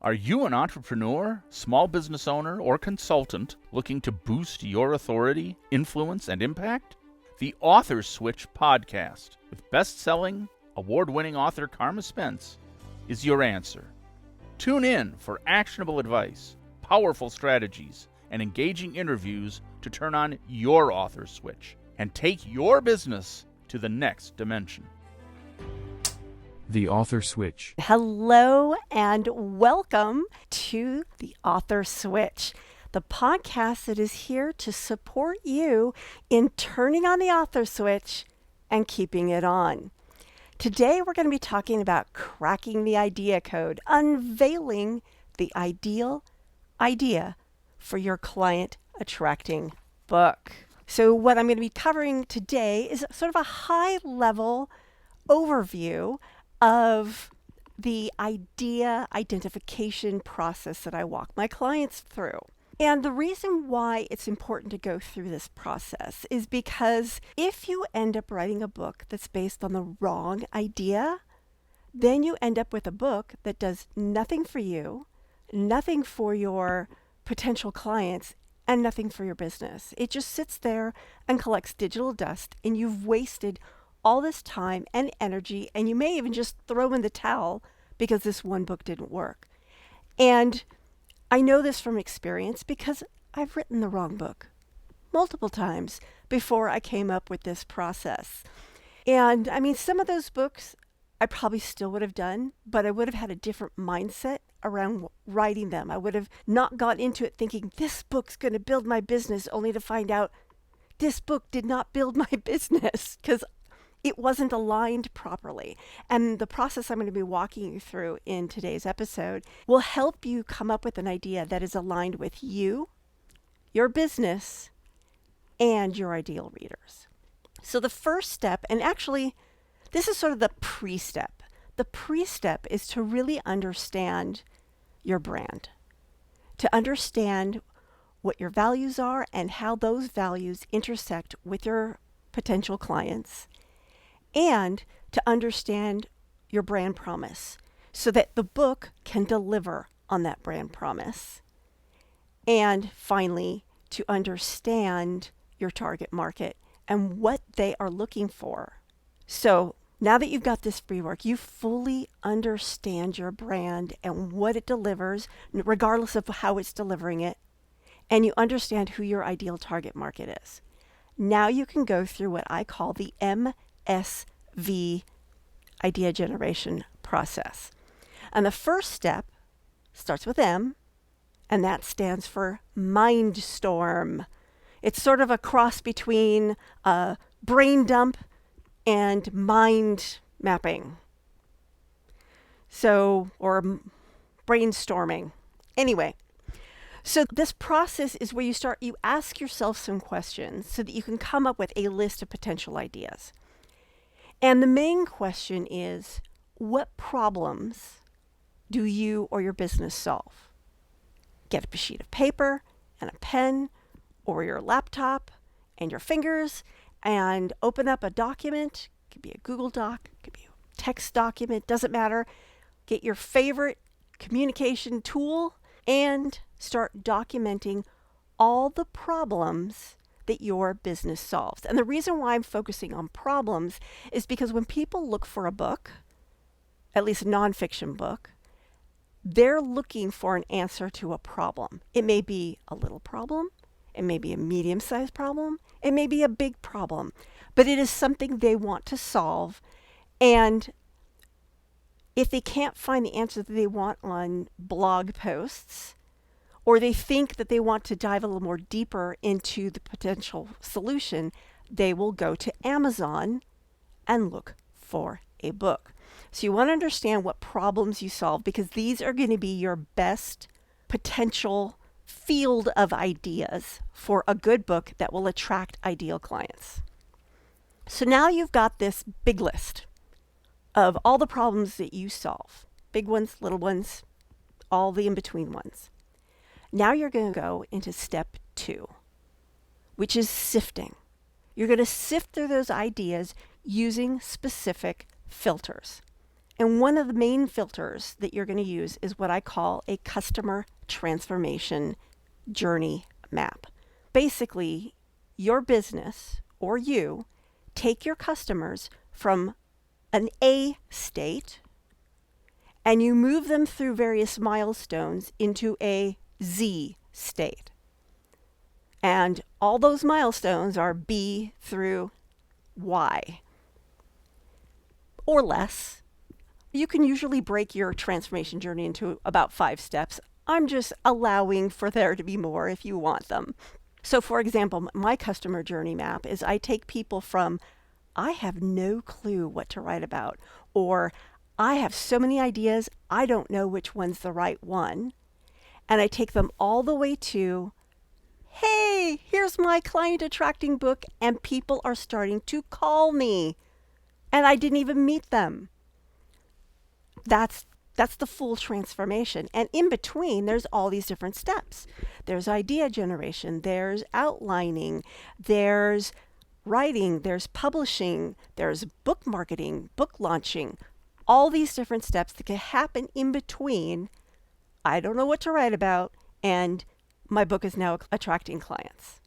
Are you an entrepreneur, small business owner, or consultant looking to boost your authority, influence, and impact? The Author Switch podcast with best-selling, award-winning author Carma Spence is your answer. Tune in for actionable advice, powerful strategies, and engaging interviews to turn on your author switch and take your business to the next dimension. The Author Switch. Hello and welcome to The Author Switch, the podcast that is here to support you in turning on the author switch and keeping it on. Today we're going to be talking about cracking the idea code, unveiling the ideal idea for your client attracting book. So what I'm going to be covering today is sort of a high level overview of the idea identification process that I walk my clients through. And the reason why it's important to go through this process is because if you end up writing a book that's based on the wrong idea, then you end up with a book that does nothing for you, nothing for your potential clients, and nothing for your business. It just sits there and collects digital dust, and you've wasted all this time and energy, and you may even just throw in the towel because this one book didn't work. And I know this from experience because I've written the wrong book multiple times before I came up with this process. And I mean, some of those books I probably still would have done, but I would have had a different mindset around writing them. I would have not got into it thinking this book's going to build my business, only to find out this book did not build my business because it wasn't aligned properly. And the process I'm going to be walking you through in today's episode will help you come up with an idea that is aligned with you, your business, and your ideal readers. So the first step, and actually this is sort of the pre-step. The pre-step is to really understand your brand, to understand what your values are and how those values intersect with your potential clients, and to understand your brand promise so that the book can deliver on that brand promise. And finally, to understand your target market and what they are looking for. So now that you've got this free work, you fully understand your brand and what it delivers, regardless of how it's delivering it, and you understand who your ideal target market is. Now you can go through what I call the MSV Idea Generation process. And the first step starts with M, and that stands for Mindstorm. It's sort of a cross between a brain dump and mind mapping. Or brainstorming. Anyway, so this process is where you ask yourself some questions so that you can come up with a list of potential ideas. And the main question is, what problems do you or your business solve? Get a sheet of paper and a pen or your laptop and your fingers and open up a document. It could be a Google Doc, it could be a text document, doesn't matter. Get your favorite communication tool and start documenting all the problems that your business solves. And the reason why I'm focusing on problems is because when people look for a book, at least a nonfiction book, they're looking for an answer to a problem. It may be a little problem, it may be a medium-sized problem, it may be a big problem, but it is something they want to solve. And if they can't find the answer that they want on blog posts, or they think that they want to dive a little more deeper into the potential solution, they will go to Amazon and look for a book. So you want to understand what problems you solve, because these are going to be your best potential field of ideas for a good book that will attract ideal clients. So now you've got this big list of all the problems that you solve. Big ones, little ones, all the in-between ones. Now you're going to go into step 2, which is sifting. You're going to sift through those ideas using specific filters. And one of the main filters that you're going to use is what I call a customer transformation journey map. Basically, your business or you take your customers from an A state and you move them through various milestones into a Z state. And all those milestones are B through Y or less. You can usually break your transformation journey into about 5 steps. I'm just allowing for there to be more if you want them. So for example, my customer journey map is I take people from I have no clue what to write about, or I have so many ideas, I don't know which one's the right one. And I take them all the way to, hey, here's my client attracting book and people are starting to call me. And I didn't even meet them. That's the full transformation. And in between, there's all these different steps. There's idea generation, there's outlining, there's writing, there's publishing, there's book marketing, book launching, all these different steps that can happen in between. I don't know what to write about, and my book is now attracting clients.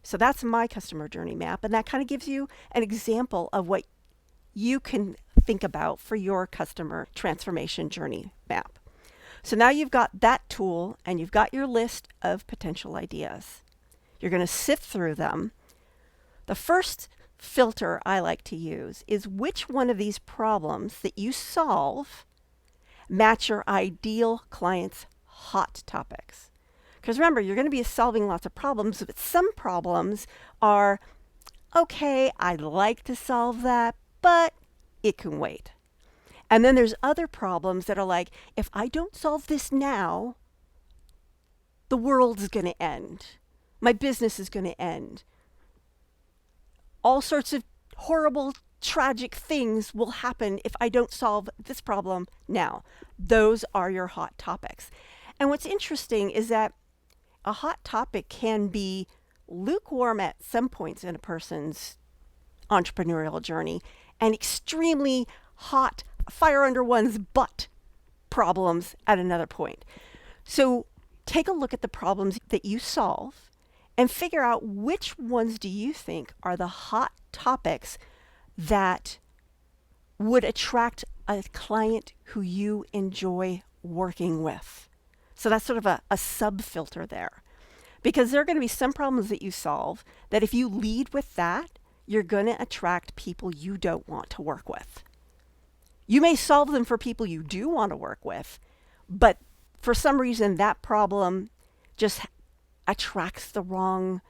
So that's my customer journey map, and that kind of gives you an example of what you can think about for your customer transformation journey map. So now you've got that tool and you've got your list of potential ideas. You're going to sift through them. The first filter I like to use is which one of these problems that you solve match your ideal client's hot topics. Because remember, you're going to be solving lots of problems, but some problems are, okay, I'd like to solve that, but it can wait. And then there's other problems that are like, if I don't solve this now, the world's going to end. My business is going to end. All sorts of horrible, tragic things will happen if I don't solve this problem now. Those are your hot topics. And what's interesting is that a hot topic can be lukewarm at some points in a person's entrepreneurial journey and extremely hot, fire under one's butt problems at another point. So take a look at the problems that you solve and figure out which ones do you think are the hot topics that would attract a client who you enjoy working with. So that's sort of a sub-filter there. Because there are going to be some problems that you solve that if you lead with that, you're going to attract people you don't want to work with. You may solve them for people you do want to work with, but for some reason that problem just attracts the wrong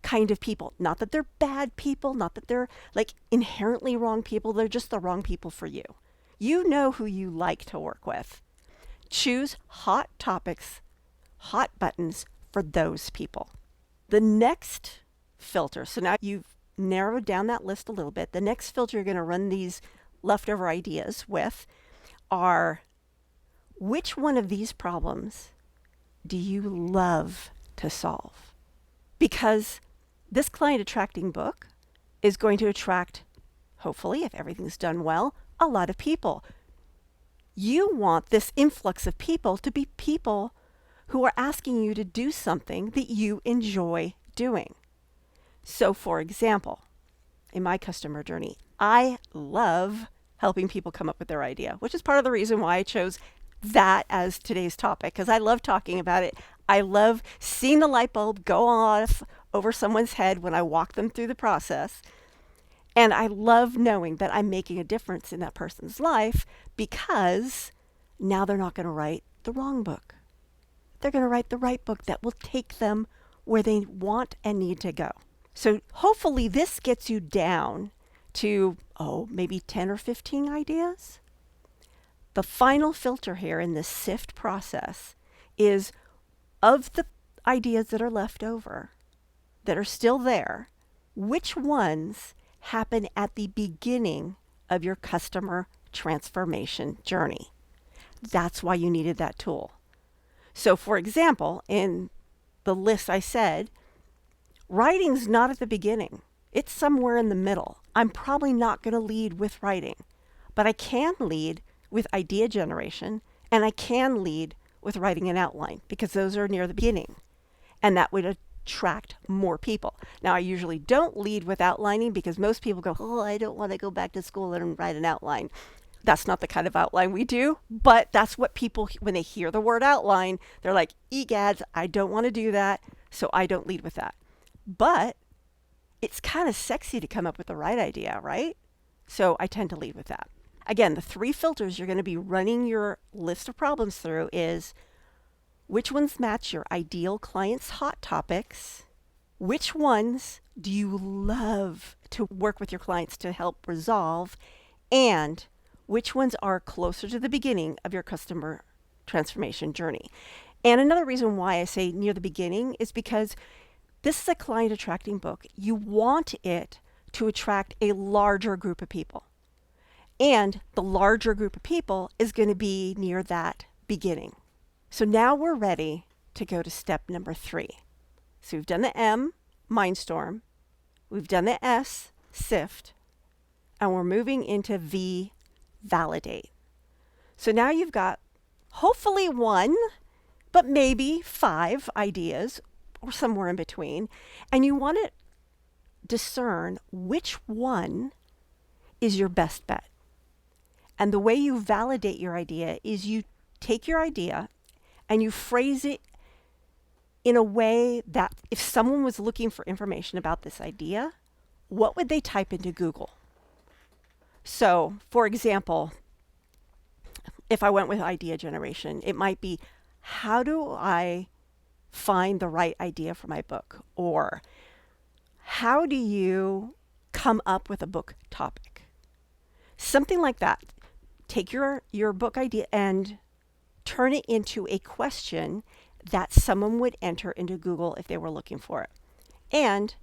kind of people. Not that they're bad people, not that they're like inherently wrong people, they're just the wrong people for you. You know who you like to work with. Choose hot topics, hot buttons for those people. The next filter, so now you've narrowed down that list a little bit. The next filter you're going to run these leftover ideas with are which one of these problems do you love to solve? Because this client attracting book is going to attract, hopefully, if everything's done well, a lot of people. You want this influx of people to be people who are asking you to do something that you enjoy doing. So for example, in my customer journey, I love helping people come up with their idea, which is part of the reason why I chose that as today's topic, because I love talking about it. I love seeing the light bulb go off over someone's head when I walk them through the process. And I love knowing that I'm making a difference in that person's life because now they're not going to write the wrong book. They're going to write the right book that will take them where they want and need to go. So hopefully this gets you down to, maybe 10 or 15 ideas. The final filter here in this sift process is of the ideas that are left over, that are still there, which ones happen at the beginning of your customer transformation journey. That's why you needed that tool. So for example, in the list I said, writing's not at the beginning. It's somewhere in the middle. I'm probably not going to lead with writing, but I can lead with idea generation, and I can lead with writing an outline because those are near the beginning, and that would attract more people. Now, I usually don't lead with outlining because most people go, oh, I don't want to go back to school and write an outline. That's not the kind of outline we do, but that's what people, when they hear the word outline, they're like, egads, I don't want to do that, so I don't lead with that. But it's kind of sexy to come up with the right idea, right? So I tend to lead with that. Again, the 3 filters you're going to be running your list of problems through is which ones match your ideal client's hot topics, which ones do you love to work with your clients to help resolve, and which ones are closer to the beginning of your customer transformation journey. And another reason why I say near the beginning is because this is a client attracting book. You want it to attract a larger group of people. And the larger group of people is going to be near that beginning. So now we're ready to go to step number 3. So we've done the M, Mindstorm. We've done the S, Sift. And we're moving into V, Validate. So now you've got hopefully 1, but maybe 5 ideas or somewhere in between. And you want to discern which one is your best bet. And the way you validate your idea is you take your idea and you phrase it in a way that if someone was looking for information about this idea, what would they type into Google? So, for example, if I went with idea generation, it might be, how do I find the right idea for my book? Or how do you come up with a book topic? Something like that. Take your book idea and turn it into a question that someone would enter into Google if they were looking for it. And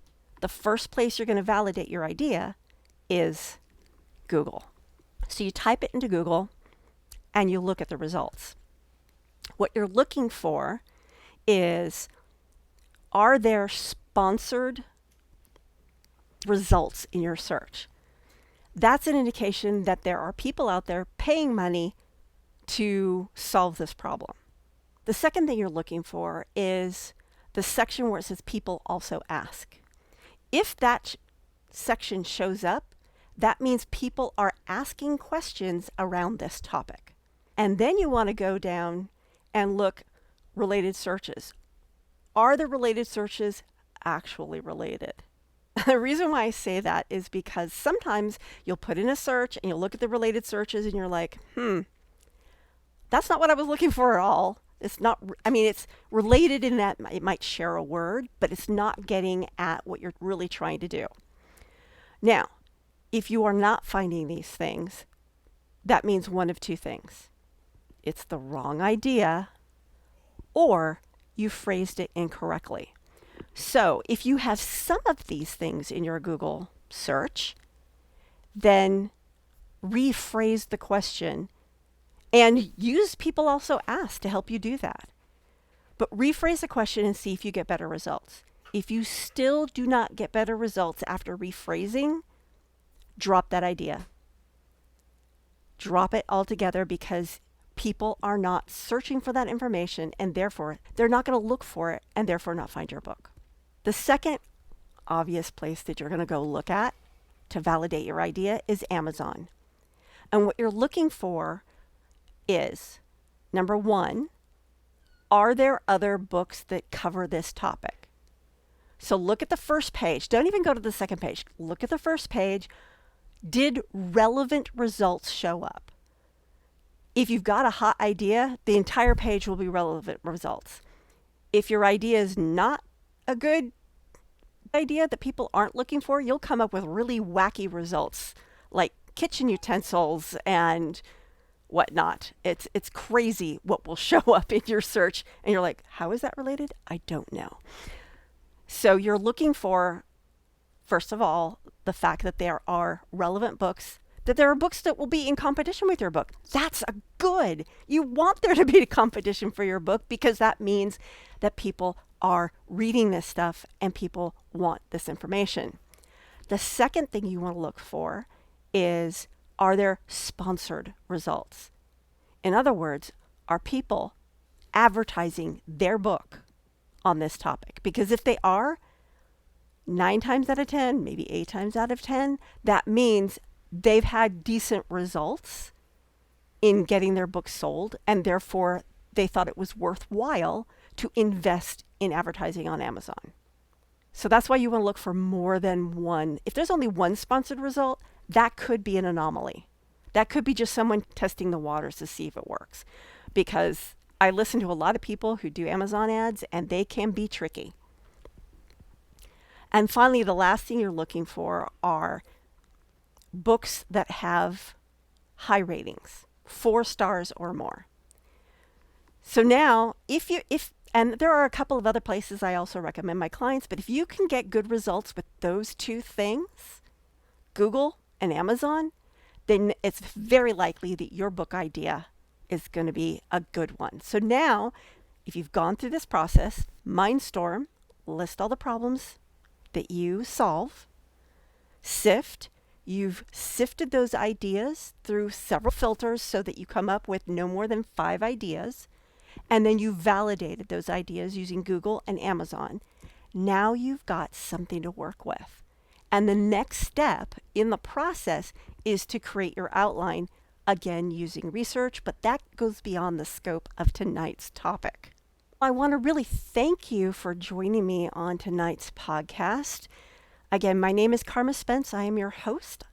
the first place you're going to validate your idea is Google. So you type it into Google and you look at the results. What you're looking for is, are there sponsored results in your search? That's an indication that there are people out there paying money to solve this problem. The second thing you're looking for is the section where it says people also ask. If that section shows up, that means people are asking questions around this topic. And then you want to go down and look related searches. Are the related searches actually related? The reason why I say that is because sometimes you'll put in a search and you'll look at the related searches and you're like, that's not what I was looking for at all. It's not, it's related in that it might share a word, but it's not getting at what you're really trying to do. Now, if you are not finding these things, that means one of 2 things. It's the wrong idea, or you phrased it incorrectly. So if you have some of these things in your Google search, then rephrase the question and use people also ask to help you do that. But rephrase the question and see if you get better results. If you still do not get better results after rephrasing, drop that idea. Drop it altogether, because people are not searching for that information, and therefore they're not going to look for it and therefore not find your book. The second obvious place that you're going to go look at to validate your idea is Amazon. And what you're looking for is, number 1, are there other books that cover this topic? So look at the first page. Don't even go to the second page. Look at the first page. Did relevant results show up? If you've got a hot idea, the entire page will be relevant results. If your idea is not a good idea that people aren't looking for, you'll come up with really wacky results like kitchen utensils and whatnot. It's crazy what will show up in your search, and you're like, how is that related? I don't know. So you're looking for, first of all, the fact that there are relevant books, that there are books that will be in competition with your book. That's a good. You want there to be a competition for your book, because that means that people are reading this stuff and people want this information. The second thing you want to look for is, are there sponsored results? In other words, are people advertising their book on this topic? Because if they are, 9 times out of 10, maybe 8 times out of 10, that means they've had decent results in getting their book sold, and therefore they thought it was worthwhile to invest in advertising on Amazon. So that's why you want to look for more than one. If there's only one sponsored result, that could be an anomaly. That could be just someone testing the waters to see if it works. Because I listen to a lot of people who do Amazon ads, and they can be tricky. And finally, the last thing you're looking for are books that have high ratings, 4 stars or more. So now, and there are a couple of other places I also recommend my clients, but if you can get good results with those 2 things, Google and Amazon, then it's very likely that your book idea is going to be a good one. So now, if you've gone through this process, Mindstorm, list all the problems that you solve, sift. You've sifted those ideas through several filters so that you come up with no more than 5 ideas. And then you validated those ideas using Google and Amazon. Now you've got something to work with. And the next step in the process is to create your outline, again using research, but that goes beyond the scope of tonight's topic. I want to really thank you for joining me on tonight's podcast. Again, my name is Carma Spence. I am your host.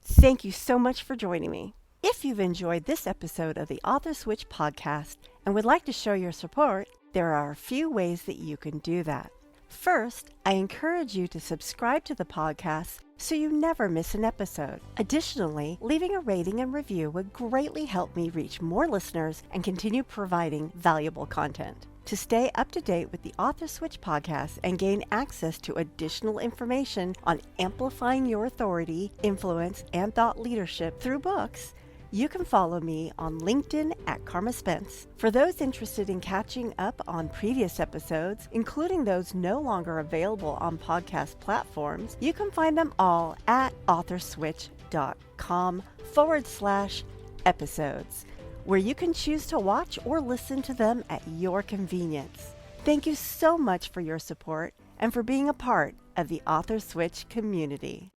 Thank you so much for joining me. If you've enjoyed this episode of the Author Switch podcast and would like to show your support, there are a few ways that you can do that. First, I encourage you to subscribe to the podcast so you never miss an episode. Additionally, leaving a rating and review would greatly help me reach more listeners and continue providing valuable content. To stay up to date with the Author Switch podcast and gain access to additional information on amplifying your authority, influence, and thought leadership through books, you can follow me on LinkedIn at Carma Spence. For those interested in catching up on previous episodes, including those no longer available on podcast platforms, you can find them all at authorswitch.com/episodes, where you can choose to watch or listen to them at your convenience. Thank you so much for your support and for being a part of the Author Switch community.